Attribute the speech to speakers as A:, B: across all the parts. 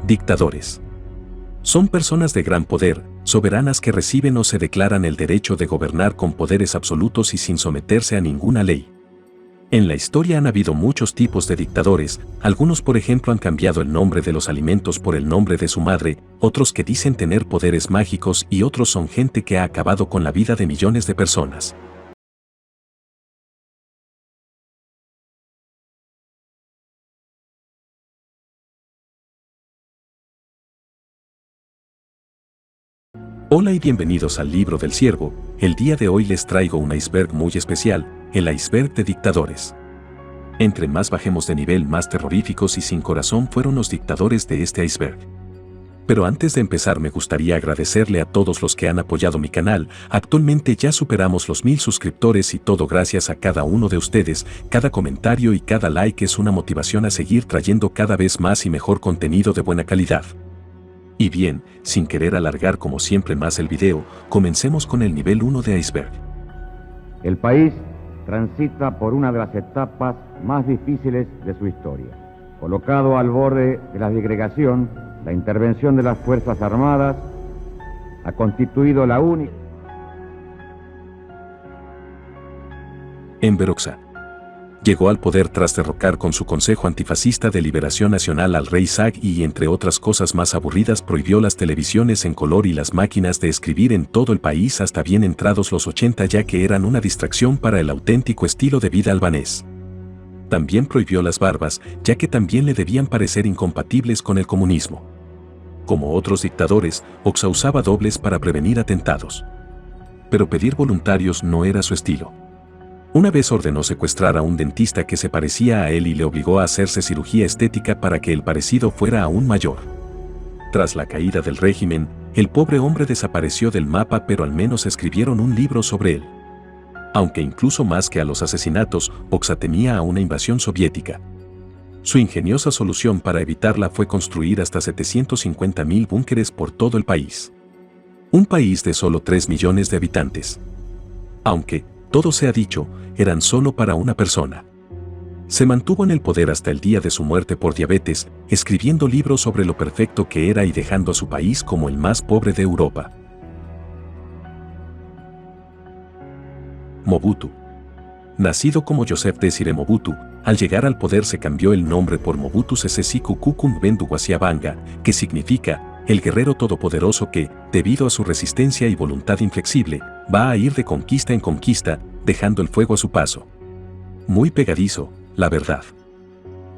A: Dictadores. Son personas de gran poder, soberanas que reciben o se declaran el derecho de gobernar con poderes absolutos y sin someterse a ninguna ley. En la historia han habido muchos tipos de dictadores, algunos por ejemplo han cambiado el nombre de los alimentos por el nombre de su madre, otros que dicen tener poderes mágicos y otros son gente que ha acabado con la vida de millones de personas. Hola y bienvenidos al Libro del Ciervo. El día de hoy les traigo un iceberg muy especial, el iceberg de dictadores. Entre más bajemos de nivel, más terroríficos y sin corazón fueron los dictadores de este iceberg. Pero antes de empezar me gustaría agradecerle a todos los que han apoyado mi canal. Actualmente ya superamos los 1000 suscriptores y todo gracias a cada uno de ustedes. Cada comentario y cada like es una motivación a seguir trayendo cada vez más y mejor contenido de buena calidad. Y bien, sin querer alargar como siempre más el video, comencemos con el nivel 1 de iceberg.
B: El país transita por una de las etapas más difíciles de su historia. Colocado al borde de la disgregación, la intervención de las Fuerzas Armadas ha constituido la única.
A: Enver Hoxha llegó al poder tras derrocar con su Consejo Antifascista de Liberación Nacional al rey Zag y, entre otras cosas más aburridas, prohibió las televisiones en color y las máquinas de escribir en todo el país hasta bien entrados los 80, ya que eran una distracción para el auténtico estilo de vida albanés. También prohibió las barbas, ya que también le debían parecer incompatibles con el comunismo. Como otros dictadores, Hoxha usaba dobles para prevenir atentados. Pero pedir voluntarios no era su estilo. Una vez ordenó secuestrar a un dentista que se parecía a él y le obligó a hacerse cirugía estética para que el parecido fuera aún mayor. Tras la caída del régimen, el pobre hombre desapareció del mapa, pero al menos escribieron un libro sobre él. Aunque incluso más que a los asesinatos, Hoxha temía a una invasión soviética. Su ingeniosa solución para evitarla fue construir hasta 750.000 búnkeres por todo el país. Un país de solo 3 millones de habitantes. Aunque, todo se ha dicho, eran solo para una persona. Se mantuvo en el poder hasta el día de su muerte por diabetes, escribiendo libros sobre lo perfecto que era y dejando a su país como el más pobre de Europa. Mobutu. Nacido como Joseph Désiré Mobutu, al llegar al poder se cambió el nombre por Mobutu Sese Seko Mbembe Wasyabanga, que significa el guerrero todopoderoso que, debido a su resistencia y voluntad inflexible, va a ir de conquista en conquista, dejando el fuego a su paso. Muy pegadizo, la verdad.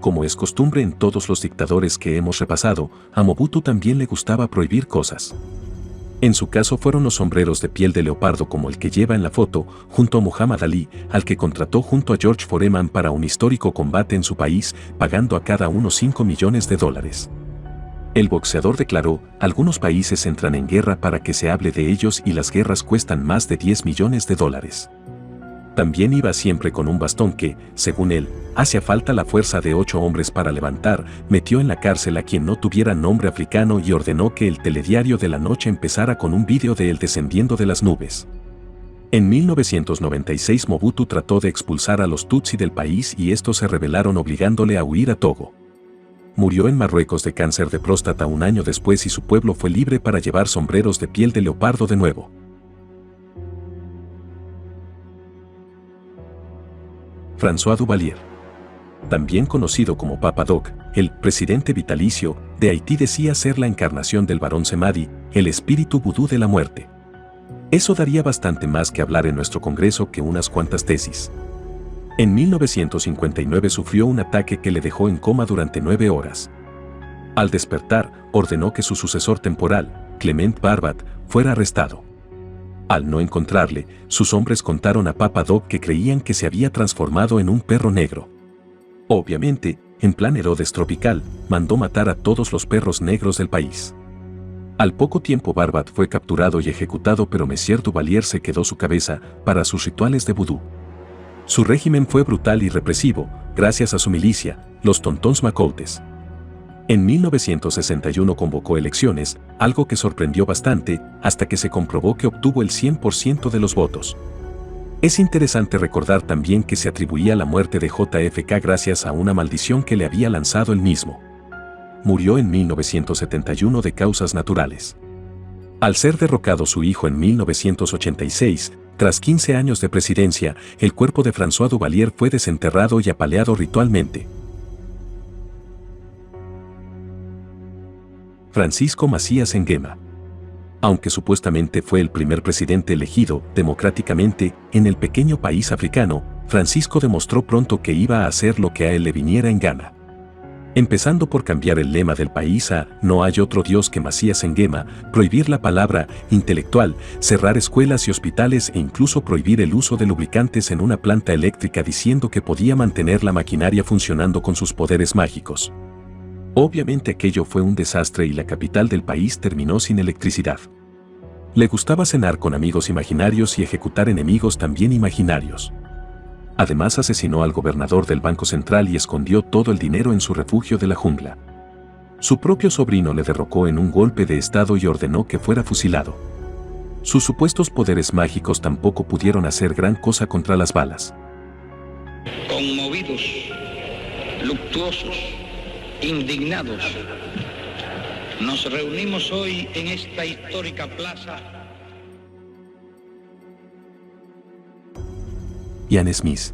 A: Como es costumbre en todos los dictadores que hemos repasado, a Mobutu también le gustaba prohibir cosas. En su caso fueron los sombreros de piel de leopardo como el que lleva en la foto, junto a Muhammad Ali, al que contrató junto a George Foreman para un histórico combate en su país, pagando a cada uno $5 millones. El boxeador declaró: algunos países entran en guerra para que se hable de ellos y las guerras cuestan más de $10 millones. También iba siempre con un bastón que, según él, hacía falta la fuerza de 8 hombres para levantar. Metió en la cárcel a quien no tuviera nombre africano y ordenó que el telediario de la noche empezara con un vídeo de él descendiendo de las nubes. En 1996 Mobutu trató de expulsar a los Tutsi del país y estos se rebelaron obligándole a huir a Togo. Murió en Marruecos de cáncer de próstata un año después y su pueblo fue libre para llevar sombreros de piel de leopardo de nuevo. François Duvalier. También conocido como Papa Doc, el presidente vitalicio de Haití, decía ser la encarnación del barón Semadi, el espíritu vudú de la muerte. Eso daría bastante más que hablar en nuestro Congreso que unas cuantas tesis. En 1959 sufrió un ataque que le dejó en coma durante 9 horas. Al despertar, ordenó que su sucesor temporal, Clement Barbat, fuera arrestado. Al no encontrarle, sus hombres contaron a Papa Doc que creían que se había transformado en un perro negro. Obviamente, en plan Herodes tropical, mandó matar a todos los perros negros del país. Al poco tiempo Barbat fue capturado y ejecutado, pero Monsieur Duvalier se quedó su cabeza para sus rituales de vudú. Su régimen fue brutal y represivo, gracias a su milicia, los Tontons Macoutes. En 1961 convocó elecciones, algo que sorprendió bastante, hasta que se comprobó que obtuvo el 100% de los votos. Es interesante recordar también que se atribuía la muerte de JFK gracias a una maldición que le había lanzado él mismo. murió en 1971 de causas naturales. Al ser derrocado su hijo en 1986, tras 15 años de presidencia, el cuerpo de François Duvalier fue desenterrado y apaleado ritualmente. Francisco Macías Nguema. Aunque supuestamente fue el primer presidente elegido democráticamente en el pequeño país africano, Francisco demostró pronto que iba a hacer lo que a él le viniera en gana. Empezando por cambiar el lema del país a "No hay otro Dios que Macías Nguema", prohibir la palabra intelectual, cerrar escuelas y hospitales e incluso prohibir el uso de lubricantes en una planta eléctrica diciendo que podía mantener la maquinaria funcionando con sus poderes mágicos. Obviamente aquello fue un desastre y la capital del país terminó sin electricidad. Le gustaba cenar con amigos imaginarios y ejecutar enemigos también imaginarios. Además asesinó al gobernador del Banco Central y escondió todo el dinero en su refugio de la jungla. Su propio sobrino le derrocó en un golpe de estado y ordenó que fuera fusilado. Sus supuestos poderes mágicos tampoco pudieron hacer gran cosa contra las balas.
C: Conmovidos, luctuosos, indignados, nos reunimos hoy en esta histórica plaza.
A: Ian Smith.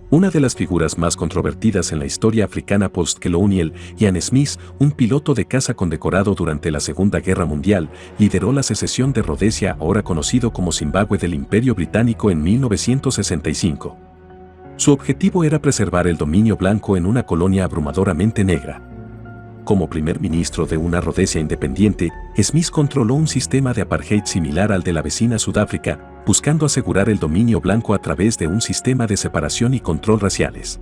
A: Una de las figuras más controvertidas en la historia africana post-colonial, Ian Smith, un piloto de caza condecorado durante la Segunda Guerra Mundial, lideró la secesión de Rodesia, ahora conocido como Zimbabue, del Imperio Británico en 1965. Su objetivo era preservar el dominio blanco en una colonia abrumadoramente negra. Como primer ministro de una Rodesia independiente, Smith controló un sistema de apartheid similar al de la vecina Sudáfrica, buscando asegurar el dominio blanco a través de un sistema de separación y control raciales.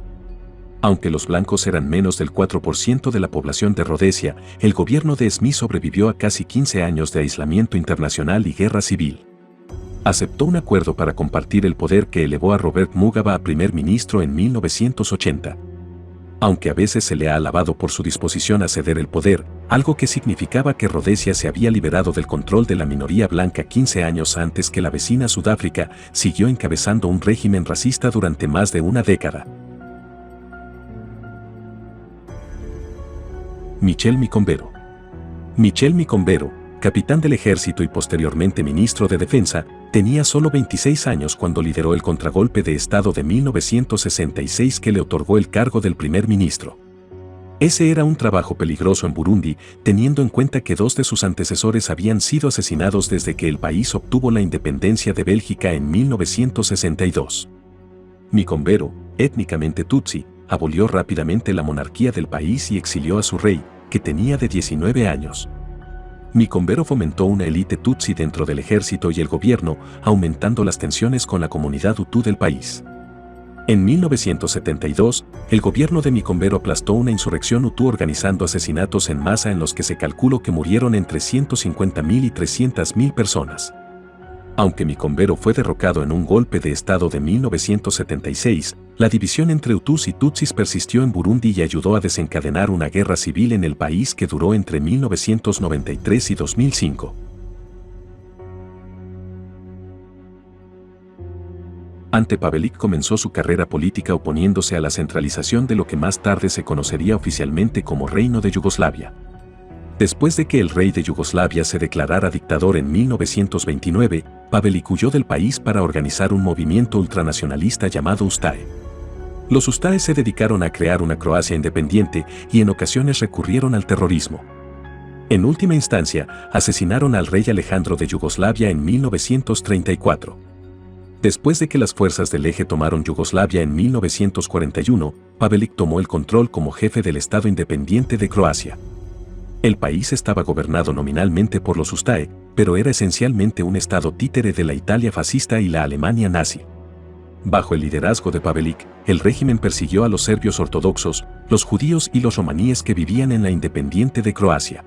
A: Aunque los blancos eran menos del 4% de la población de Rodesia, el gobierno de Smith sobrevivió a casi 15 años de aislamiento internacional y guerra civil. Aceptó un acuerdo para compartir el poder que elevó a Robert Mugabe a primer ministro en 1980. Aunque a veces se le ha alabado por su disposición a ceder el poder, algo que significaba que Rodesia se había liberado del control de la minoría blanca 15 años antes que la vecina Sudáfrica, siguió encabezando un régimen racista durante más de una década. Michel Micombero. Michel Micombero, capitán del ejército y posteriormente ministro de Defensa, tenía solo 26 años cuando lideró el contragolpe de Estado de 1966 que le otorgó el cargo del primer ministro. Ese era un trabajo peligroso en Burundi, teniendo en cuenta que 2 de sus antecesores habían sido asesinados desde que el país obtuvo la independencia de Bélgica en 1962. Micombero, étnicamente tutsi, abolió rápidamente la monarquía del país y exilió a su rey, que tenía de 19 años. Micombero fomentó una élite tutsi dentro del ejército y el gobierno, aumentando las tensiones con la comunidad Hutu del país. En 1972, el gobierno de Micombero aplastó una insurrección Hutu organizando asesinatos en masa en los que se calculó que murieron entre 150.000 y 300.000 personas. Aunque Micombero fue derrocado en un golpe de estado de 1976, la división entre Hutus y Tutsis persistió en Burundi y ayudó a desencadenar una guerra civil en el país que duró entre 1993 y 2005. Ante Pavelić comenzó su carrera política oponiéndose a la centralización de lo que más tarde se conocería oficialmente como Reino de Yugoslavia. Después de que el rey de Yugoslavia se declarara dictador en 1929, Pavelić huyó del país para organizar un movimiento ultranacionalista llamado Ustaše. Los Ustaše se dedicaron a crear una Croacia independiente y en ocasiones recurrieron al terrorismo. En última instancia, asesinaron al rey Alejandro de Yugoslavia en 1934. Después de que las fuerzas del Eje tomaron Yugoslavia en 1941, Pavelić tomó el control como jefe del Estado independiente de Croacia. El país estaba gobernado nominalmente por los Ustaše, pero era esencialmente un estado títere de la Italia fascista y la Alemania nazi. Bajo el liderazgo de Pavelić, el régimen persiguió a los serbios ortodoxos, los judíos y los romaníes que vivían en la independiente de Croacia.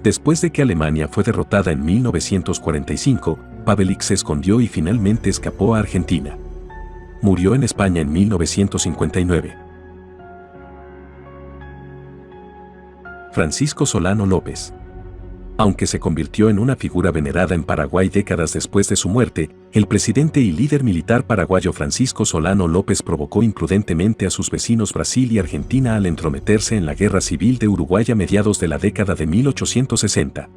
A: Después de que Alemania fue derrotada en 1945, Pavelić se escondió y finalmente escapó a Argentina. Murió en España en 1959. Francisco Solano López. Aunque se convirtió en una figura venerada en Paraguay décadas después de su muerte, el presidente y líder militar paraguayo Francisco Solano López provocó imprudentemente a sus vecinos Brasil y Argentina al entrometerse en la Guerra Civil de Uruguay a mediados de la década de 1860.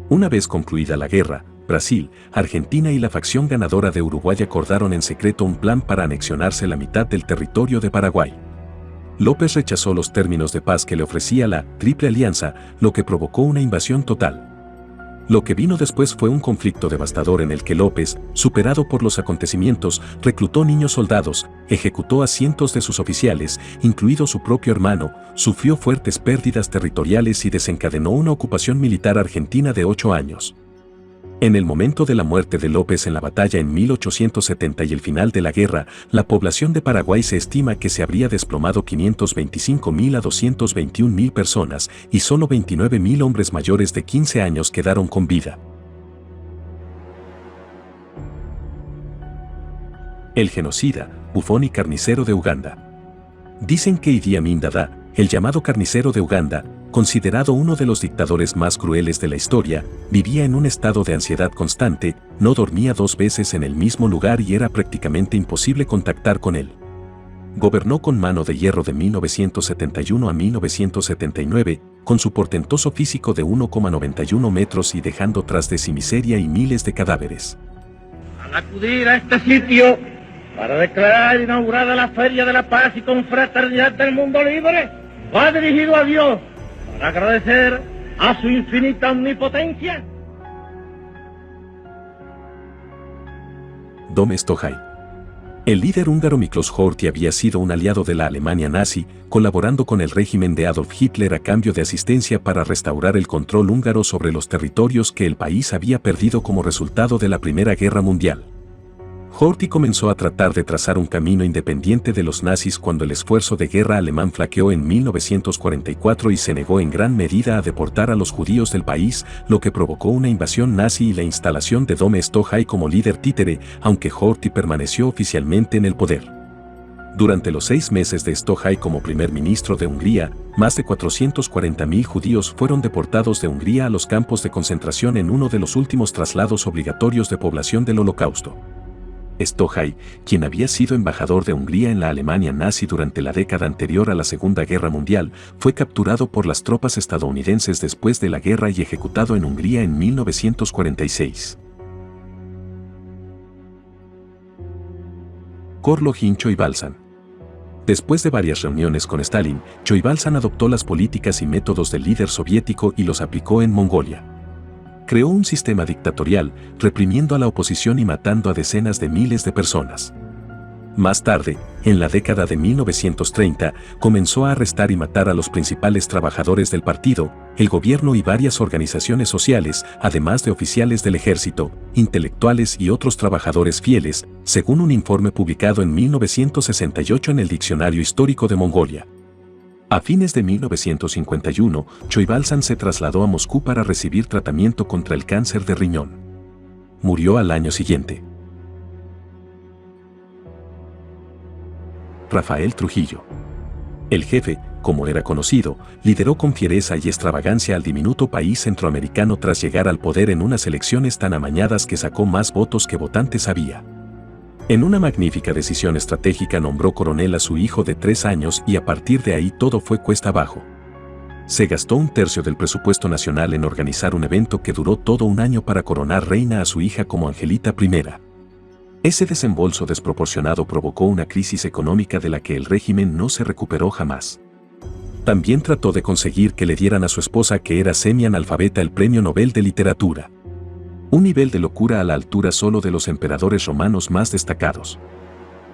A: Una vez concluida la guerra, Brasil, Argentina y la facción ganadora de Uruguay acordaron en secreto un plan para anexionarse la mitad del territorio de Paraguay. López rechazó los términos de paz que le ofrecía la Triple Alianza, lo que provocó una invasión total. Lo que vino después fue un conflicto devastador en el que López, superado por los acontecimientos, reclutó niños soldados, ejecutó a cientos de sus oficiales, incluido su propio hermano, sufrió fuertes pérdidas territoriales y desencadenó una ocupación militar argentina de 8 años. En el momento de la muerte de López en la batalla en 1870 y el final de la guerra, la población de Paraguay se estima que se habría desplomado 525.000 a 221.000 personas y solo 29.000 hombres mayores de 15 años quedaron con vida. El genocida, bufón y carnicero de Uganda. Dicen que Idi Amin Dada, el llamado carnicero de Uganda, considerado uno de los dictadores más crueles de la historia, vivía en un estado de ansiedad constante, no dormía 2 veces en el mismo lugar y era prácticamente imposible contactar con él. Gobernó con mano de hierro de 1971 a 1979, con su portentoso físico de 1,91 metros y dejando tras de sí miseria y miles de cadáveres.
D: Al acudir a este sitio para declarar inaugurada la Feria de la Paz y Confraternidad del Mundo Libre, va dirigido a Dios para agradecer a su infinita omnipotencia.
A: Dom Stohay. El líder húngaro Miklós Horthy había sido un aliado de la Alemania nazi, colaborando con el régimen de Adolf Hitler a cambio de asistencia para restaurar el control húngaro sobre los territorios que el país había perdido como resultado de la Primera Guerra Mundial. Horthy comenzó a tratar de trazar un camino independiente de los nazis cuando el esfuerzo de guerra alemán flaqueó en 1944 y se negó en gran medida a deportar a los judíos del país, lo que provocó una invasión nazi y la instalación de Dom Stohay como líder títere, aunque Horthy permaneció oficialmente en el poder. Durante los 6 meses de Stohay como primer ministro de Hungría, más de 440.000 judíos fueron deportados de Hungría a los campos de concentración en uno de los últimos traslados obligatorios de población del Holocausto. Stohay, quien había sido embajador de Hungría en la Alemania nazi durante la década anterior a la Segunda Guerra Mundial, fue capturado por las tropas estadounidenses después de la guerra y ejecutado en Hungría en 1946. Korlogin Choibalsan. Después de varias reuniones con Stalin, Choibalsan adoptó las políticas y métodos del líder soviético y los aplicó en Mongolia. Creó un sistema dictatorial, reprimiendo a la oposición y matando a decenas de miles de personas. Más tarde, en la década de 1930, comenzó a arrestar y matar a los principales trabajadores del partido, el gobierno y varias organizaciones sociales, además de oficiales del ejército, intelectuales y otros trabajadores fieles, según un informe publicado en 1968 en el Diccionario Histórico de Mongolia. A fines de 1951, Choibalsan se trasladó a Moscú para recibir tratamiento contra el cáncer de riñón. Murió al año siguiente. Rafael Trujillo. El jefe, como era conocido, lideró con fiereza y extravagancia al diminuto país centroamericano tras llegar al poder en unas elecciones tan amañadas que sacó más votos que votantes había. En una magnífica decisión estratégica nombró coronel a su hijo de 3 años y a partir de ahí todo fue cuesta abajo. Se gastó 1/3 del presupuesto nacional en organizar un evento que duró todo un año para coronar reina a su hija como Angelita I. Ese desembolso desproporcionado provocó una crisis económica de la que el régimen no se recuperó jamás. También trató de conseguir que le dieran a su esposa, que era semi-analfabeta, el Premio Nobel de Literatura. Un nivel de locura a la altura solo de los emperadores romanos más destacados.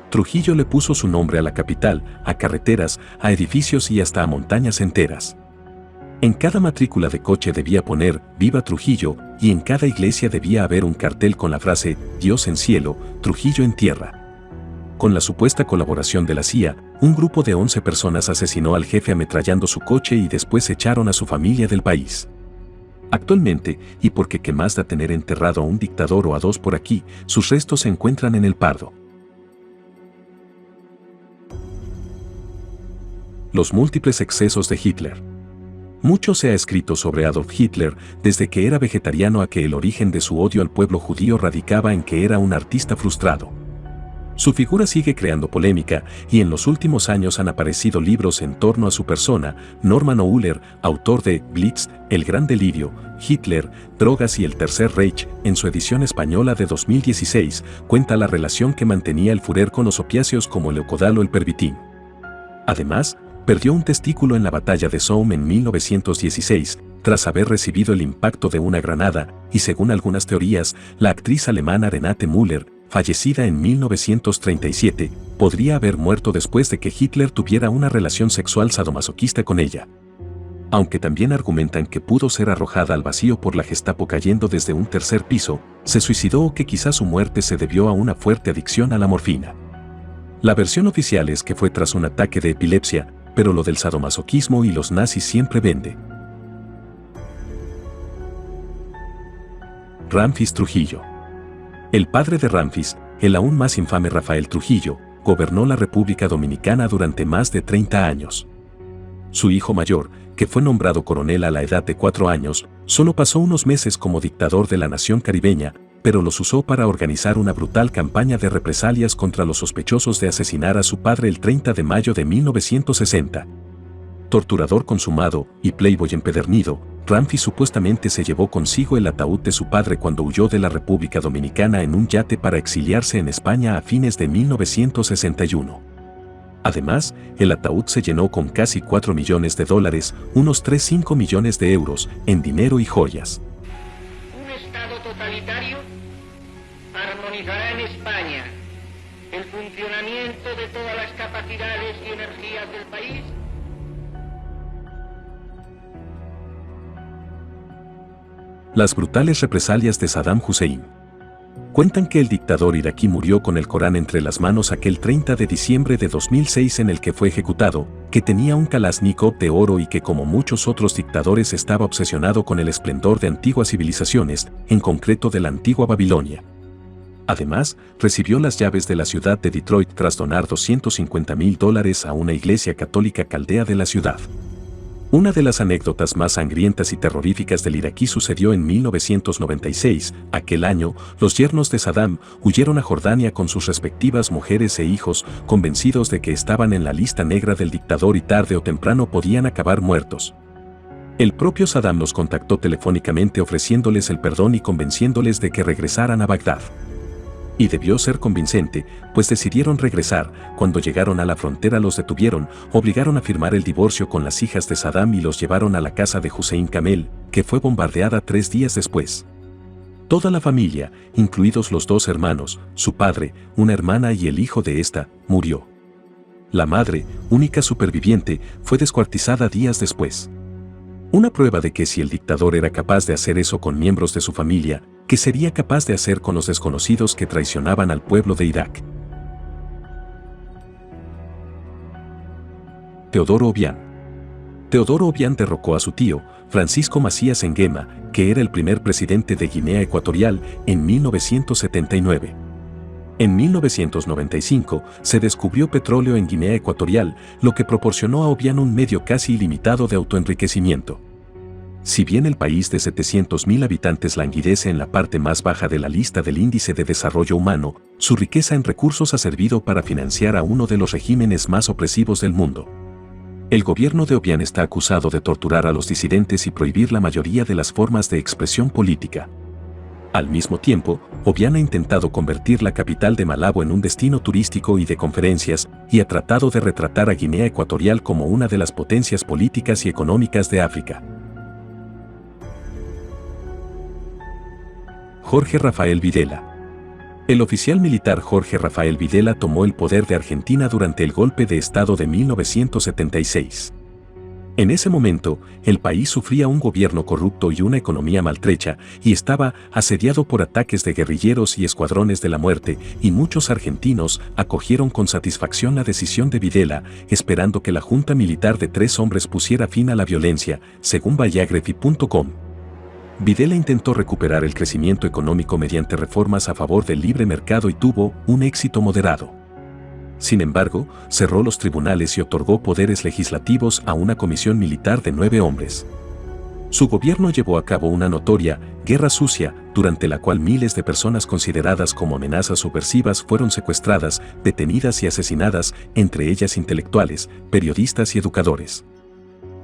A: Trujillo le puso su nombre a la capital, a carreteras, a edificios y hasta a montañas enteras. En cada matrícula de coche debía poner «Viva Trujillo» y en cada iglesia debía haber un cartel con la frase «Dios en cielo, Trujillo en tierra». Con la supuesta colaboración de la CIA, un grupo de 11 personas asesinó al jefe ametrallando su coche y después echaron a su familia del país. Actualmente, y porque qué más da tener enterrado a un dictador o a 2 por aquí, sus restos se encuentran en el Pardo. Los múltiples excesos de Hitler. Mucho se ha escrito sobre Adolf Hitler, desde que era vegetariano a que el origen de su odio al pueblo judío radicaba en que era un artista frustrado. Su figura sigue creando polémica y en los últimos años han aparecido libros en torno a su persona. Norman Ohler, autor de Blitz, El Gran Delirio, Hitler, Drogas y el Tercer Reich, en su edición española de 2016, cuenta la relación que mantenía el Führer con los opiáceos como el Eukodal o el Pervitin. Además, perdió un testículo en la batalla de Somme en 1916, tras haber recibido el impacto de una granada, y según algunas teorías, la actriz alemana Renate Müller, fallecida en 1937, podría haber muerto después de que Hitler tuviera una relación sexual sadomasoquista con ella. Aunque también argumentan que pudo ser arrojada al vacío por la Gestapo cayendo desde un tercer piso, se suicidó o que quizás su muerte se debió a una fuerte adicción a la morfina. La versión oficial es que fue tras un ataque de epilepsia, pero lo del sadomasoquismo y los nazis siempre vende. Ramfis Trujillo. El padre de Ramfis, el aún más infame Rafael Trujillo, gobernó la República Dominicana durante más de 30 años. Su hijo mayor, que fue nombrado coronel a la edad de 4 años, solo pasó unos meses como dictador de la nación caribeña, pero los usó para organizar una brutal campaña de represalias contra los sospechosos de asesinar a su padre el 30 de mayo de 1960. Torturador consumado y playboy empedernido, Ramfis supuestamente se llevó consigo el ataúd de su padre cuando huyó de la República Dominicana en un yate para exiliarse en España a fines de 1961. Además, el ataúd se llenó con casi $4 millones, unos 3,5 millones de euros, en dinero y joyas.
E: Un Estado totalitario armonizará en España el funcionamiento de todas las capacidades y energías del país.
A: Las brutales represalias de Saddam Hussein. Cuentan que el dictador iraquí murió con el Corán entre las manos aquel 30 de diciembre de 2006 en el que fue ejecutado, que tenía un Kalashnikov de oro y que como muchos otros dictadores estaba obsesionado con el esplendor de antiguas civilizaciones, en concreto de la antigua Babilonia. Además, recibió las llaves de la ciudad de Detroit tras donar $250,000 a una iglesia católica caldea de la ciudad. Una de las anécdotas más sangrientas y terroríficas del iraquí sucedió en 1996. Aquel año, los yernos de Saddam huyeron a Jordania con sus respectivas mujeres e hijos, convencidos de que estaban en la lista negra del dictador y tarde o temprano podían acabar muertos. El propio Saddam los contactó telefónicamente ofreciéndoles el perdón y convenciéndoles de que regresaran a Bagdad. Y debió ser convincente, pues decidieron regresar. Cuando llegaron a la frontera los detuvieron, obligaron a firmar el divorcio con las hijas de Saddam y los llevaron a la casa de Hussein Kamel, que fue bombardeada 3 días después. Toda la familia, incluidos los 2 hermanos, su padre, una hermana y el hijo de esta, murió. La madre, única superviviente, fue descuartizada días después. Una prueba de que si el dictador era capaz de hacer eso con miembros de su familia, ¿qué sería capaz de hacer con los desconocidos que traicionaban al pueblo de Irak? Teodoro Obiang. Teodoro Obiang derrocó a su tío, Francisco Macías Nguema, que era el primer presidente de Guinea Ecuatorial, en 1979. En 1995, se descubrió petróleo en Guinea Ecuatorial, lo que proporcionó a Obiang un medio casi ilimitado de autoenriquecimiento. Si bien el país de 700.000 habitantes languidece en la parte más baja de la lista del Índice de Desarrollo Humano, su riqueza en recursos ha servido para financiar a uno de los regímenes más opresivos del mundo. El gobierno de Obiang está acusado de torturar a los disidentes y prohibir la mayoría de las formas de expresión política. Al mismo tiempo, Obiang ha intentado convertir la capital de Malabo en un destino turístico y de conferencias, y ha tratado de retratar a Guinea Ecuatorial como una de las potencias políticas y económicas de África. Jorge Rafael Videla. El oficial militar Jorge Rafael Videla tomó el poder de Argentina durante el golpe de Estado de 1976. En ese momento, el país sufría un gobierno corrupto y una economía maltrecha, y estaba asediado por ataques de guerrilleros y escuadrones de la muerte, y muchos argentinos acogieron con satisfacción la decisión de Videla, esperando que la junta militar de 3 hombres pusiera fin a la violencia, según Biography.com. Videla intentó recuperar el crecimiento económico mediante reformas a favor del libre mercado y tuvo un éxito moderado. Sin embargo, cerró los tribunales y otorgó poderes legislativos a una comisión militar de 9 hombres. Su gobierno llevó a cabo una notoria guerra sucia, durante la cual miles de personas consideradas como amenazas subversivas fueron secuestradas, detenidas y asesinadas, entre ellas intelectuales, periodistas y educadores.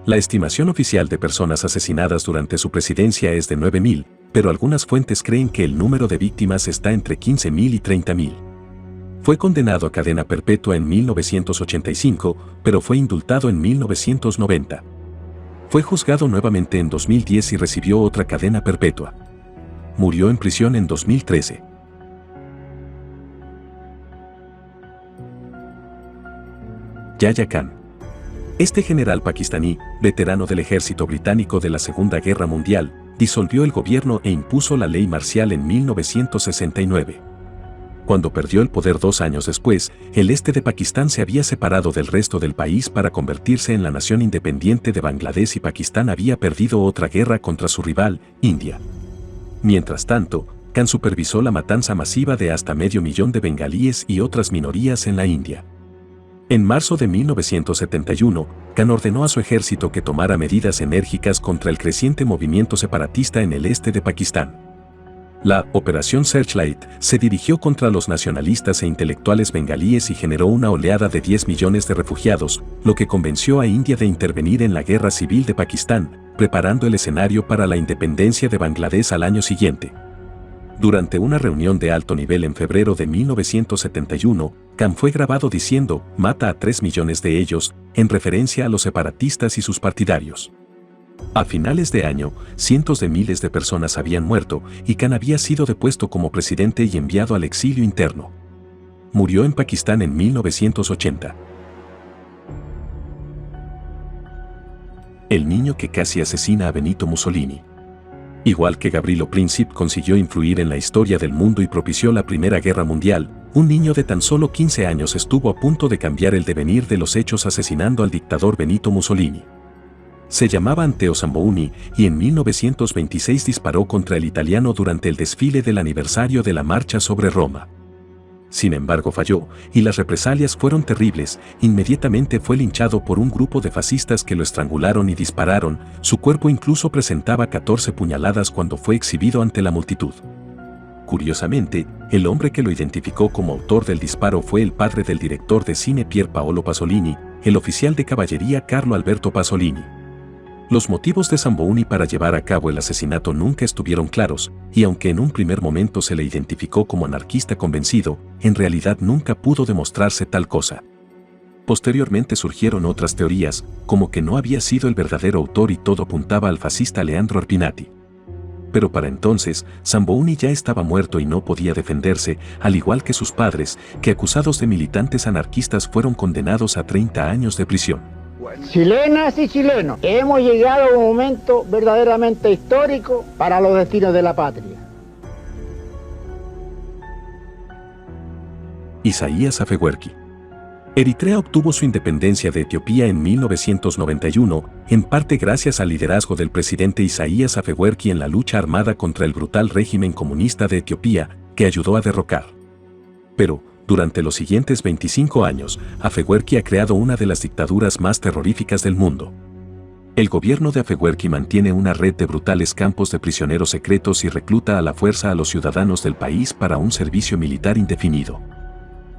A: La estimación oficial de personas asesinadas durante su presidencia es de 9.000, pero algunas fuentes creen que el número de víctimas está entre 15.000 y 30.000. Fue condenado a cadena perpetua en 1985, pero fue indultado en 1990. Fue juzgado nuevamente en 2010 y recibió otra cadena perpetua. Murió en prisión en 2013. Yahya Khan. Este general pakistaní, veterano del ejército británico de la Segunda Guerra Mundial, disolvió el gobierno e impuso la ley marcial en 1969. Cuando perdió el poder 2 años después, el este de Pakistán se había separado del resto del país para convertirse en la nación independiente de Bangladesh y Pakistán había perdido otra guerra contra su rival, India. Mientras tanto, Khan supervisó la matanza masiva de hasta 500.000 de bengalíes y otras minorías en la India. En marzo de 1971, Khan ordenó a su ejército que tomara medidas enérgicas contra el creciente movimiento separatista en el este de Pakistán. La Operación Searchlight se dirigió contra los nacionalistas e intelectuales bengalíes y generó una oleada de 10 millones de refugiados, lo que convenció a India de intervenir en la guerra civil de Pakistán, preparando el escenario para la independencia de Bangladesh al año siguiente. Durante una reunión de alto nivel en febrero de 1971, Khan fue grabado diciendo, "Mata a 3 millones de ellos", en referencia a los separatistas y sus partidarios. A finales de año, cientos de miles de personas habían muerto y Khan había sido depuesto como presidente y enviado al exilio interno. Murió en Pakistán en 1980. El niño que casi asesina a Benito Mussolini. Igual que Gavrilo Princip consiguió influir en la historia del mundo y propició la Primera Guerra Mundial, un niño de tan solo 15 años estuvo a punto de cambiar el devenir de los hechos asesinando al dictador Benito Mussolini. Se llamaba Anteo Zambouni y en 1926 disparó contra el italiano durante el desfile del aniversario de la marcha sobre Roma. Sin embargo falló, y las represalias fueron terribles. Inmediatamente fue linchado por un grupo de fascistas que lo estrangularon y dispararon. Su cuerpo incluso presentaba 14 puñaladas cuando fue exhibido ante la multitud. Curiosamente, el hombre que lo identificó como autor del disparo fue el padre del director de cine Pier Paolo Pasolini, el oficial de caballería Carlo Alberto Pasolini. Los motivos de Zambouni para llevar a cabo el asesinato nunca estuvieron claros, y aunque en un primer momento se le identificó como anarquista convencido, en realidad nunca pudo demostrarse tal cosa. Posteriormente surgieron otras teorías, como que no había sido el verdadero autor y todo apuntaba al fascista Leandro Arpinati. Pero para entonces, Zambouni ya estaba muerto y no podía defenderse, al igual que sus padres, que acusados de militantes anarquistas fueron condenados a 30 años de prisión.
F: Chilenas y chilenos, hemos llegado a un momento verdaderamente histórico para los destinos de la patria.
A: Isaías Afewerki. Eritrea obtuvo su independencia de Etiopía en 1991, en parte gracias al liderazgo del presidente Isaías Afewerki en la lucha armada contra el brutal régimen comunista de Etiopía, que ayudó a derrocar. Pero, durante los siguientes 25 años, Afewerki ha creado una de las dictaduras más terroríficas del mundo. El gobierno de Afewerki mantiene una red de brutales campos de prisioneros secretos y recluta a la fuerza a los ciudadanos del país para un servicio militar indefinido.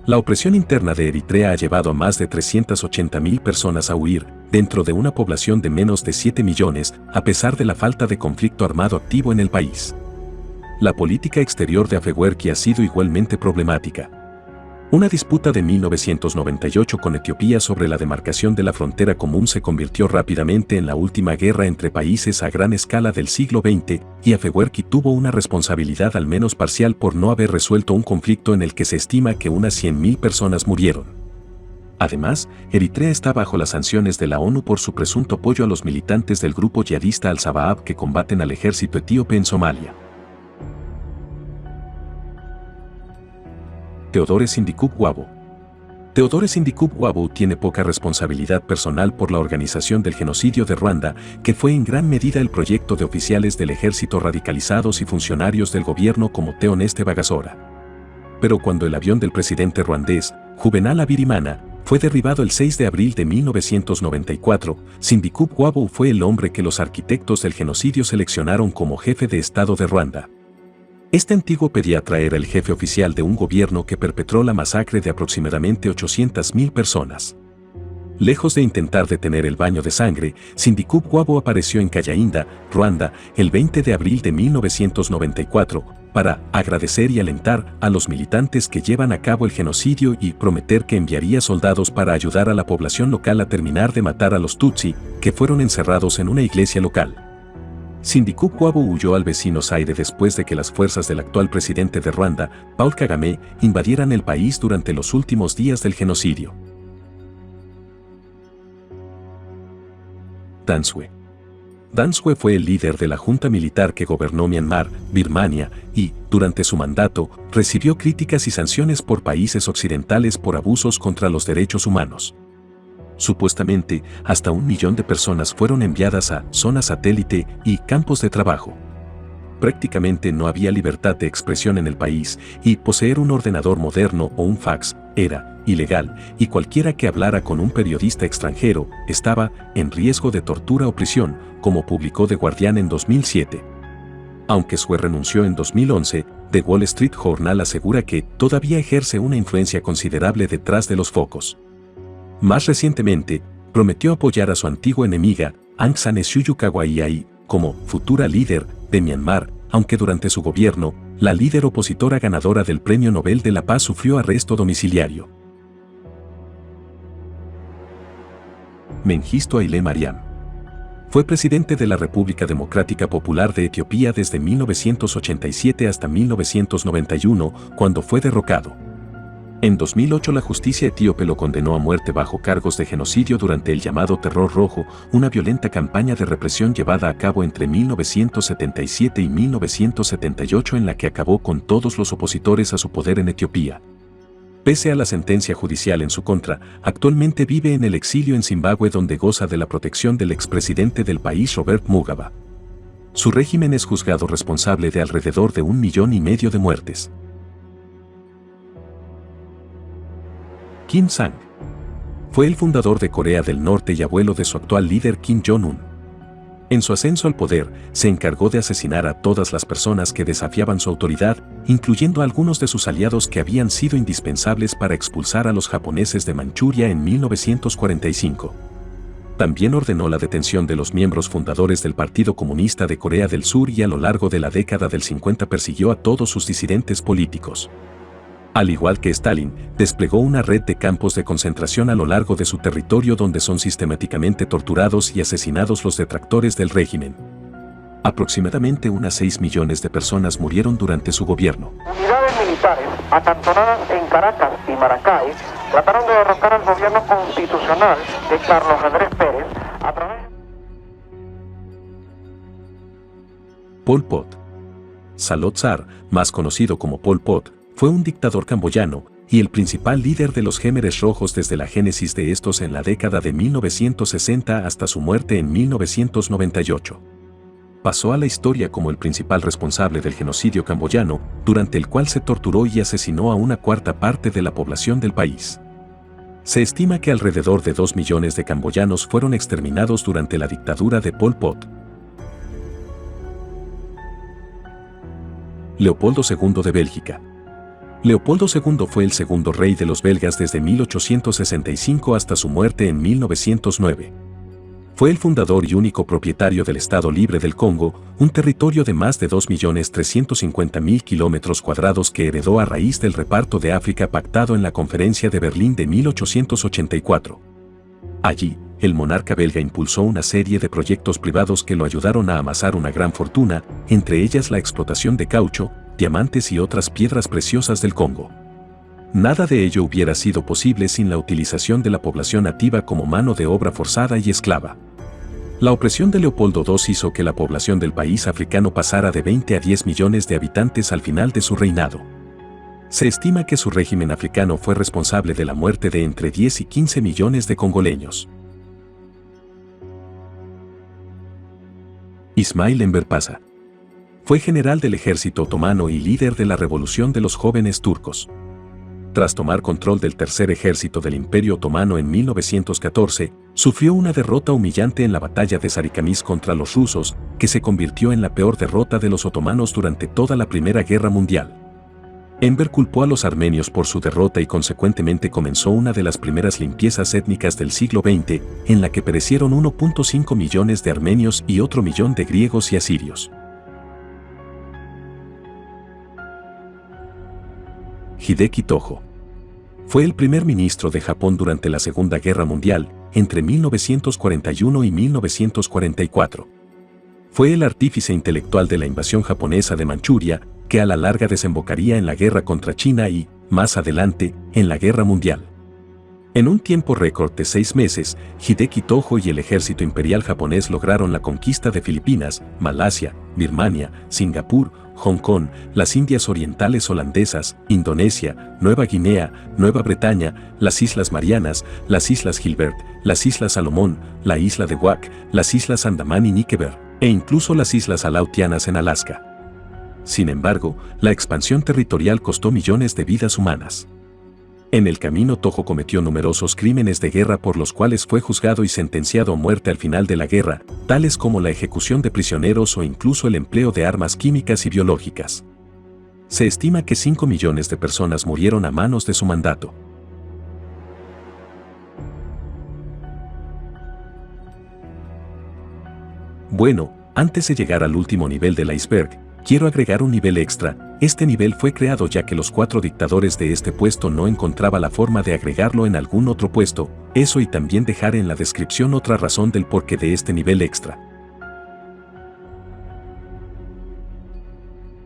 A: La opresión interna de Eritrea ha llevado a más de 380.000 personas a huir, dentro de una población de menos de 7 millones, a pesar de la falta de conflicto armado activo en el país. La política exterior de Afewerki ha sido igualmente problemática. Una disputa de 1998 con Etiopía sobre la demarcación de la frontera común se convirtió rápidamente en la última guerra entre países a gran escala del siglo XX, y Afewerki tuvo una responsabilidad al menos parcial por no haber resuelto un conflicto en el que se estima que unas 100.000 personas murieron. Además, Eritrea está bajo las sanciones de la ONU por su presunto apoyo a los militantes del grupo yihadista Al-Shabaab que combaten al ejército etíope en Somalia. Theodore Sindikub-Wabo. Theodore Sindikub-Wabo tiene poca responsabilidad personal por la organización del genocidio de Ruanda, que fue en gran medida el proyecto de oficiales del ejército radicalizados y funcionarios del gobierno como Theoneste Bagashora. Pero cuando el avión del presidente ruandés, Juvenal Habyarimana, fue derribado el 6 de abril de 1994, Sindikubwabo fue el hombre que los arquitectos del genocidio seleccionaron como jefe de Estado de Ruanda. Este antiguo pediatra era el jefe oficial de un gobierno que perpetró la masacre de aproximadamente 800.000 personas. Lejos de intentar detener el baño de sangre, Sindikubwabo apareció en Kayainda, Ruanda, el 20 de abril de 1994, para agradecer y alentar a los militantes que llevan a cabo el genocidio y prometer que enviaría soldados para ayudar a la población local a terminar de matar a los Tutsi, que fueron encerrados en una iglesia local. Sindikubwabo huyó al vecino Zaire después de que las fuerzas del actual presidente de Ruanda, Paul Kagame, invadieran el país durante los últimos días del genocidio. Danswe. Danswe fue el líder de la junta militar que gobernó Myanmar, Birmania, y, durante su mandato, recibió críticas y sanciones por países occidentales por abusos contra los derechos humanos. Supuestamente, hasta 1 millón de personas fueron enviadas a zonas satélite y campos de trabajo. Prácticamente no había libertad de expresión en el país, y poseer un ordenador moderno o un fax era ilegal, y cualquiera que hablara con un periodista extranjero estaba en riesgo de tortura o prisión, como publicó The Guardian en 2007. Aunque Sue renunció en 2011, The Wall Street Journal asegura que todavía ejerce una influencia considerable detrás de los focos. Más recientemente, prometió apoyar a su antigua enemiga, Aung San Suu Kyi, como futura líder de Myanmar, aunque durante su gobierno, la líder opositora ganadora del Premio Nobel de la Paz sufrió arresto domiciliario. Mengistu Haile Mariam. Fue presidente de la República Democrática Popular de Etiopía desde 1987 hasta 1991, cuando fue derrocado. En 2008 la justicia etíope lo condenó a muerte bajo cargos de genocidio durante el llamado Terror Rojo, una violenta campaña de represión llevada a cabo entre 1977 y 1978 en la que acabó con todos los opositores a su poder en Etiopía. Pese a la sentencia judicial en su contra, actualmente vive en el exilio en Zimbabue, donde goza de la protección del expresidente del país Robert Mugabe. Su régimen es juzgado responsable de alrededor de 1,5 millones de muertes. Kim Sang. Fue el fundador de Corea del Norte y abuelo de su actual líder Kim Jong-un. En su ascenso al poder, se encargó de asesinar a todas las personas que desafiaban su autoridad, incluyendo a algunos de sus aliados que habían sido indispensables para expulsar a los japoneses de Manchuria en 1945. También ordenó la detención de los miembros fundadores del Partido Comunista de Corea del Sur y a lo largo de la década del 50 persiguió a todos sus disidentes políticos. Al igual que Stalin, desplegó una red de campos de concentración a lo largo de su territorio donde son sistemáticamente torturados y asesinados los detractores del régimen. Aproximadamente unas 6 millones de personas murieron durante su gobierno.
G: Unidades militares acantonadas en Caracas y Maracay trataron de derrocar al gobierno constitucional de Carlos Andrés Pérez a través...
A: Pol Pot. Salotsar, más conocido como Pol Pot, fue un dictador camboyano y el principal líder de los Khmeres Rojos desde la génesis de estos en la década de 1960 hasta su muerte en 1998. Pasó a la historia como el principal responsable del genocidio camboyano, durante el cual se torturó y asesinó a una cuarta parte de la población del país. Se estima que alrededor de 2 millones de camboyanos fueron exterminados durante la dictadura de Pol Pot. Leopoldo II de Bélgica. Leopoldo II fue el segundo rey de los belgas desde 1865 hasta su muerte en 1909. Fue el fundador y único propietario del Estado Libre del Congo, un territorio de más de 2.350.000 kilómetros cuadrados que heredó a raíz del reparto de África pactado en la Conferencia de Berlín de 1884. Allí, el monarca belga impulsó una serie de proyectos privados que lo ayudaron a amasar una gran fortuna, entre ellas la explotación de caucho, diamantes y otras piedras preciosas del Congo. Nada de ello hubiera sido posible sin la utilización de la población nativa como mano de obra forzada y esclava. La opresión de Leopoldo II hizo que la población del país africano pasara de 20 a 10 millones de habitantes al final de su reinado. Se estima que su régimen africano fue responsable de la muerte de entre 10 y 15 millones de congoleños. Ismail Enver Paşa. Fue general del ejército otomano y líder de la revolución de los jóvenes turcos. Tras tomar control del tercer ejército del Imperio Otomano en 1914, sufrió una derrota humillante en la batalla de Sarikamish contra los rusos, que se convirtió en la peor derrota de los otomanos durante toda la Primera Guerra Mundial. Enver culpó a los armenios por su derrota y consecuentemente comenzó una de las primeras limpiezas étnicas del siglo XX, en la que perecieron 1.5 millones de armenios y otro millón de griegos y asirios. Hideki Tojo fue el primer ministro de Japón durante la Segunda Guerra Mundial, entre 1941 y 1944. Fue el artífice intelectual de la invasión japonesa de Manchuria, que a la larga desembocaría en la guerra contra China y, más adelante, en la Guerra Mundial. En un tiempo récord de 6 meses, Hideki Tojo y el ejército imperial japonés lograron la conquista de Filipinas, Malasia, Birmania, Singapur, Hong Kong, las Indias Orientales holandesas, Indonesia, Nueva Guinea, Nueva Bretaña, las Islas Marianas, las Islas Gilbert, las Islas Salomón, la isla de Wake, las Islas Andamán y Níqueber, e incluso las Islas Aleutianas en Alaska. Sin embargo, la expansión territorial costó millones de vidas humanas. En el camino Tojo cometió numerosos crímenes de guerra por los cuales fue juzgado y sentenciado a muerte al final de la guerra, tales como la ejecución de prisioneros o incluso el empleo de armas químicas y biológicas. Se estima que 5 millones de personas murieron a manos de su mandato. Bueno, antes de llegar al último nivel del iceberg, quiero agregar un nivel extra. Este nivel fue creado ya que los 4 dictadores de este puesto no encontraba la forma de agregarlo en algún otro puesto, eso y también dejar en la descripción otra razón del porqué de este nivel extra.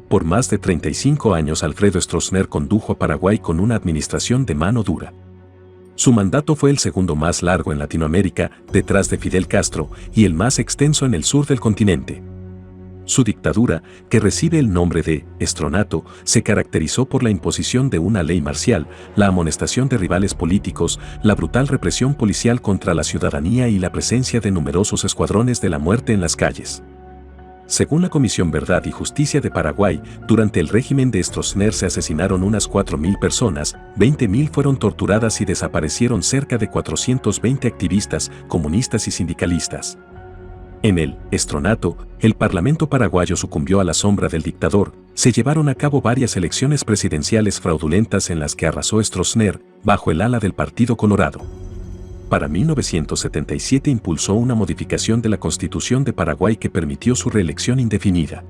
A: Por más de 35 años Alfredo Stroessner condujo a Paraguay con una administración de mano dura. Su mandato fue el segundo más largo en Latinoamérica, detrás de Fidel Castro, y el más extenso en el sur del continente. Su dictadura, que recibe el nombre de Estronato, se caracterizó por la imposición de una ley marcial, la amonestación de rivales políticos, la brutal represión policial contra la ciudadanía y la presencia de numerosos escuadrones de la muerte en las calles. Según la Comisión Verdad y Justicia de Paraguay, durante el régimen de Stroessner se asesinaron unas 4.000 personas, 20.000 fueron torturadas y desaparecieron cerca de 420 activistas, comunistas y sindicalistas. En el Estronato, el Parlamento paraguayo sucumbió a la sombra del dictador, se llevaron a cabo varias elecciones presidenciales fraudulentas en las que arrasó Stroessner, bajo el ala del Partido Colorado. Para 1977 impulsó una modificación de la Constitución de Paraguay que permitió su reelección indefinida.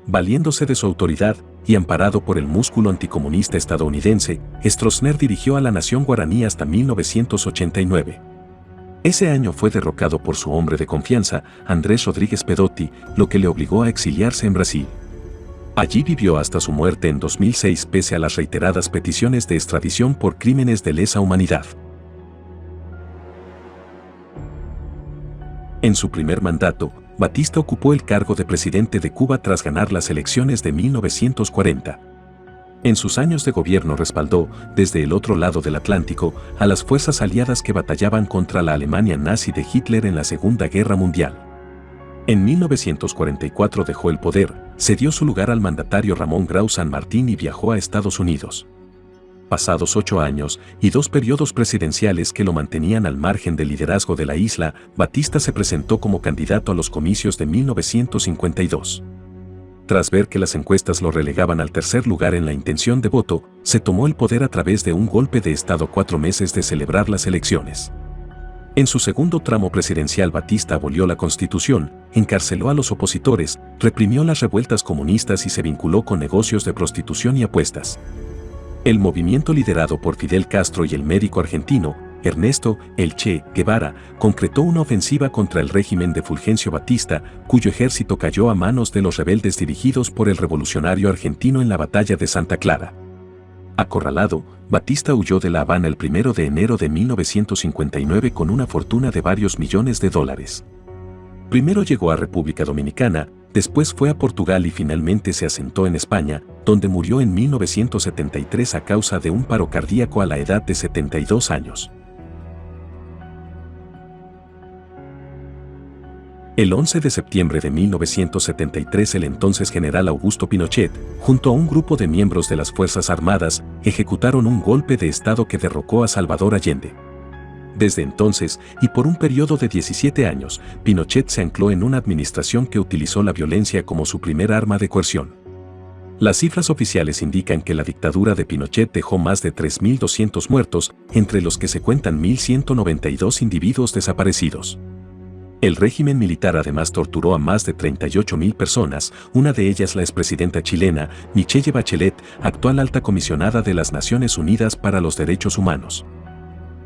A: Valiéndose de su autoridad y amparado por el músculo anticomunista estadounidense, Stroessner dirigió a la nación guaraní hasta 1989. Ese año fue derrocado por su hombre de confianza, Andrés Rodríguez Pedotti, lo que le obligó a exiliarse en Brasil. Allí vivió hasta su muerte en 2006 pese a las reiteradas peticiones de extradición por crímenes de lesa humanidad. En su primer mandato, Batista ocupó el cargo de presidente de Cuba tras ganar las elecciones de 1940. En sus años de gobierno respaldó, desde el otro lado del Atlántico, a las fuerzas aliadas que batallaban contra la Alemania nazi de Hitler en la Segunda Guerra Mundial. En 1944 dejó el poder, cedió su lugar al mandatario Ramón Grau San Martín y viajó a Estados Unidos. Pasados 8 años y 2 periodos presidenciales que lo mantenían al margen del liderazgo de la isla, Batista se presentó como candidato a los comicios de 1952. Tras ver que las encuestas lo relegaban al tercer lugar en la intención de voto, se tomó el poder a través de un golpe de Estado 4 meses de celebrar las elecciones. En su segundo tramo presidencial Batista abolió la Constitución, encarceló a los opositores, reprimió las revueltas comunistas y se vinculó con negocios de prostitución y apuestas. El movimiento liderado por Fidel Castro y el médico argentino, Ernesto "El Che" Guevara, concretó una ofensiva contra el régimen de Fulgencio Batista, cuyo ejército cayó a manos de los rebeldes dirigidos por el revolucionario argentino en la batalla de Santa Clara. Acorralado, Batista huyó de La Habana el 1 de enero de 1959 con una fortuna de varios millones de dólares. Primero llegó a República Dominicana, después fue a Portugal y finalmente se asentó en España, donde murió en 1973 a causa de un paro cardíaco a la edad de 72 años. El 11 de septiembre de 1973 el entonces general Augusto Pinochet, junto a un grupo de miembros de las Fuerzas Armadas, ejecutaron un golpe de Estado que derrocó a Salvador Allende. Desde entonces, y por un periodo de 17 años, Pinochet se ancló en una administración que utilizó la violencia como su primer arma de coerción. Las cifras oficiales indican que la dictadura de Pinochet dejó más de 3.200 muertos, entre los que se cuentan 1.192 individuos desaparecidos. El régimen militar además torturó a más de 38.000 personas, una de ellas la expresidenta chilena, Michelle Bachelet, actual alta comisionada de las Naciones Unidas para los Derechos Humanos.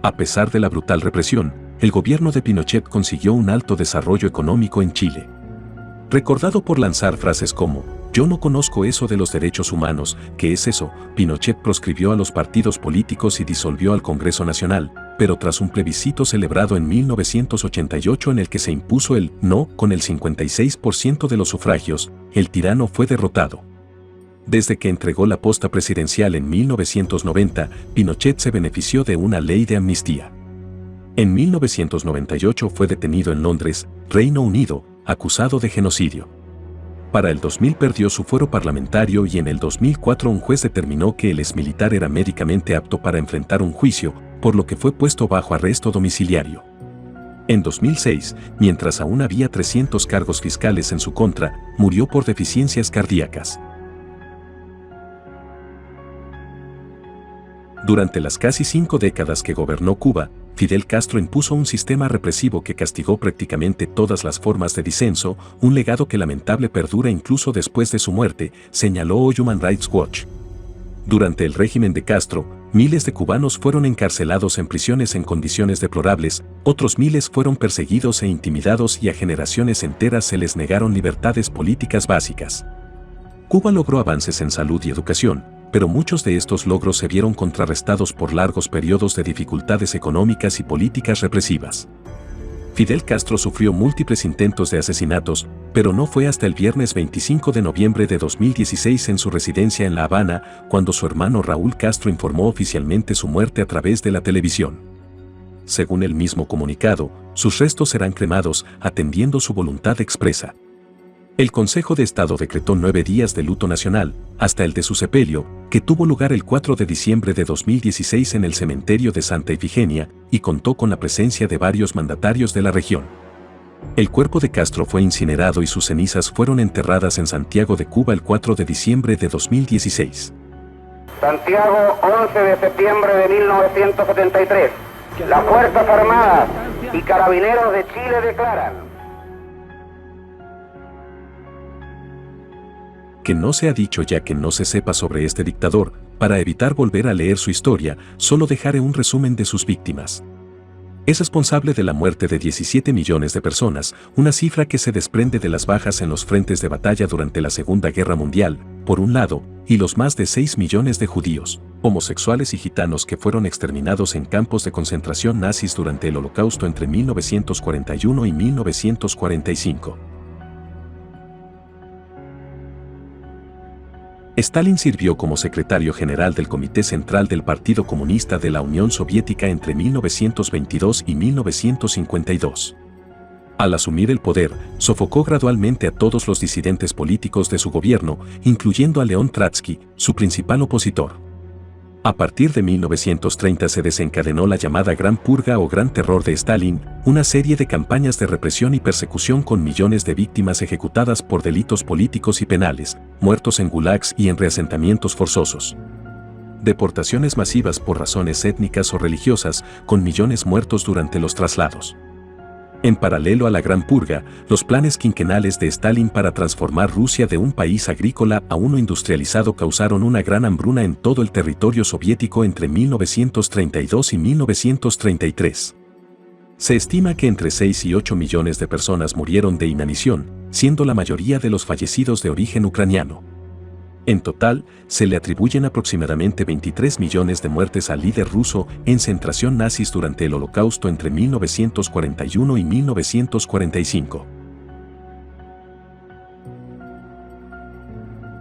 A: A pesar de la brutal represión, el gobierno de Pinochet consiguió un alto desarrollo económico en Chile. Recordado por lanzar frases como "Yo no conozco eso de los derechos humanos, ¿qué es eso?", Pinochet proscribió a los partidos políticos y disolvió al Congreso Nacional, pero tras un plebiscito celebrado en 1988 en el que se impuso el no con el 56% de los sufragios, el tirano fue derrotado. Desde que entregó la posta presidencial en 1990, Pinochet se benefició de una ley de amnistía. En 1998 fue detenido en Londres, Reino Unido, acusado de genocidio. Para el 2000 perdió su fuero parlamentario y en el 2004 un juez determinó que el exmilitar era médicamente apto para enfrentar un juicio, por lo que fue puesto bajo arresto domiciliario. En 2006, mientras aún había 300 cargos fiscales en su contra, murió por deficiencias cardíacas. Durante las casi 5 décadas que gobernó Cuba, Fidel Castro impuso un sistema represivo que castigó prácticamente todas las formas de disenso, un legado que lamentable perdura incluso después de su muerte, señaló Human Rights Watch. Durante el régimen de Castro, miles de cubanos fueron encarcelados en prisiones en condiciones deplorables, otros miles fueron perseguidos e intimidados y a generaciones enteras se les negaron libertades políticas básicas. Cuba logró avances en salud y educación, pero muchos de estos logros se vieron contrarrestados por largos periodos de dificultades económicas y políticas represivas. Fidel Castro sufrió múltiples intentos de asesinatos, pero no fue hasta el viernes 25 de noviembre de 2016 en su residencia en La Habana, cuando su hermano Raúl Castro informó oficialmente su muerte a través de la televisión. Según el mismo comunicado, sus restos serán cremados, atendiendo su voluntad expresa. El Consejo de Estado decretó 9 días de luto nacional, hasta el de su sepelio, que tuvo lugar el 4 de diciembre de 2016 en el cementerio de Santa Ifigenia, y contó con la presencia de varios mandatarios de la región. El cuerpo de Castro fue incinerado y sus cenizas fueron enterradas en Santiago de Cuba el 4 de diciembre de 2016.
G: Santiago, 11 de septiembre de 1973. Las Fuerzas Armadas y Carabineros de Chile declaran:
A: que no se ha dicho ya que no se sepa sobre este dictador, para evitar volver a leer su historia, solo dejaré un resumen de sus víctimas. Es responsable de la muerte de 17 millones de personas, una cifra que se desprende de las bajas en los frentes de batalla durante la Segunda Guerra Mundial, por un lado, y los más de 6 millones de judíos, homosexuales y gitanos que fueron exterminados en campos de concentración nazis durante el Holocausto entre 1941 y 1945. Stalin sirvió como secretario general del Comité Central del Partido Comunista de la Unión Soviética entre 1922 y 1952. Al asumir el poder, sofocó gradualmente a todos los disidentes políticos de su gobierno, incluyendo a León Trotsky, su principal opositor. A partir de 1930 se desencadenó la llamada Gran Purga o Gran Terror de Stalin, una serie de campañas de represión y persecución con millones de víctimas ejecutadas por delitos políticos y penales, muertos en gulags y en reasentamientos forzosos. Deportaciones masivas por razones étnicas o religiosas, con millones muertos durante los traslados. En paralelo a la Gran Purga, los planes quinquenales de Stalin para transformar Rusia de un país agrícola a uno industrializado causaron una gran hambruna en todo el territorio soviético entre 1932 y 1933. Se estima que entre 6 y 8 millones de personas murieron de inanición, siendo la mayoría de los fallecidos de origen ucraniano. En total, se le atribuyen aproximadamente 23 millones de muertes al líder ruso en concentración nazis durante el Holocausto entre 1941 y 1945.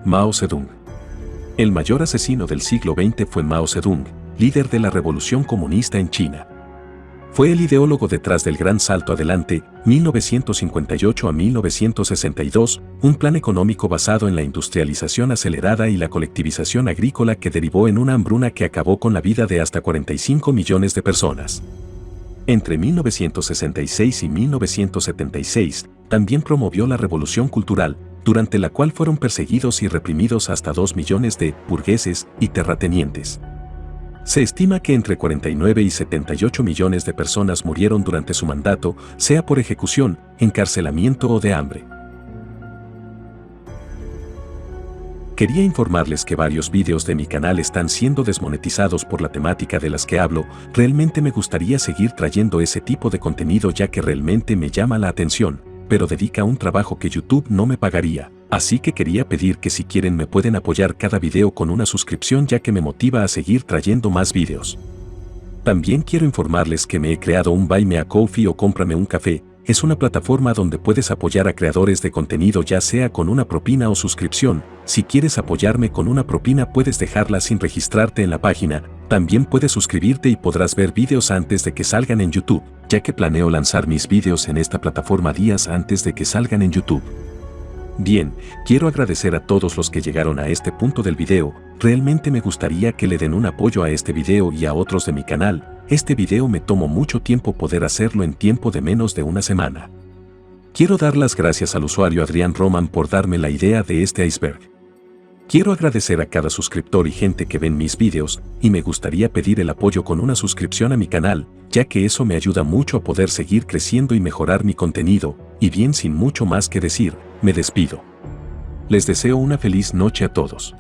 A: Mao Zedong. El mayor asesino del siglo XX fue Mao Zedong, líder de la Revolución Comunista en China. Fue el ideólogo detrás del Gran Salto Adelante, 1958 a 1962, un plan económico basado en la industrialización acelerada y la colectivización agrícola que derivó en una hambruna que acabó con la vida de hasta 45 millones de personas. Entre 1966 y 1976, también promovió la Revolución Cultural, durante la cual fueron perseguidos y reprimidos hasta 2 millones de burgueses y terratenientes. Se estima que entre 49 y 78 millones de personas murieron durante su mandato, sea por ejecución, encarcelamiento o de hambre. Quería informarles que varios vídeos de mi canal están siendo desmonetizados por la temática de las que hablo. Realmente me gustaría seguir trayendo ese tipo de contenido ya que realmente me llama la atención, pero dedica un trabajo que YouTube no me pagaría. Así que quería pedir que si quieren me pueden apoyar cada video con una suscripción ya que me motiva a seguir trayendo más videos. También quiero informarles que me he creado un Buy Me a Coffee o Cómprame un Café. Es una plataforma donde puedes apoyar a creadores de contenido ya sea con una propina o suscripción. Si quieres apoyarme con una propina puedes dejarla sin registrarte en la página. También puedes suscribirte y podrás ver videos antes de que salgan en YouTube, ya que planeo lanzar mis videos en esta plataforma días antes de que salgan en YouTube. Bien, quiero agradecer a todos los que llegaron a este punto del video. Realmente me gustaría que le den un apoyo a este video y a otros de mi canal. Este video me tomó mucho tiempo poder hacerlo en tiempo de menos de una semana. Quiero dar las gracias al usuario Adrián Roman por darme la idea de este iceberg. Quiero agradecer a cada suscriptor y gente que ven mis videos, y me gustaría pedir el apoyo con una suscripción a mi canal, ya que eso me ayuda mucho a poder seguir creciendo y mejorar mi contenido, y bien sin mucho más que decir, me despido. Les deseo una feliz noche a todos.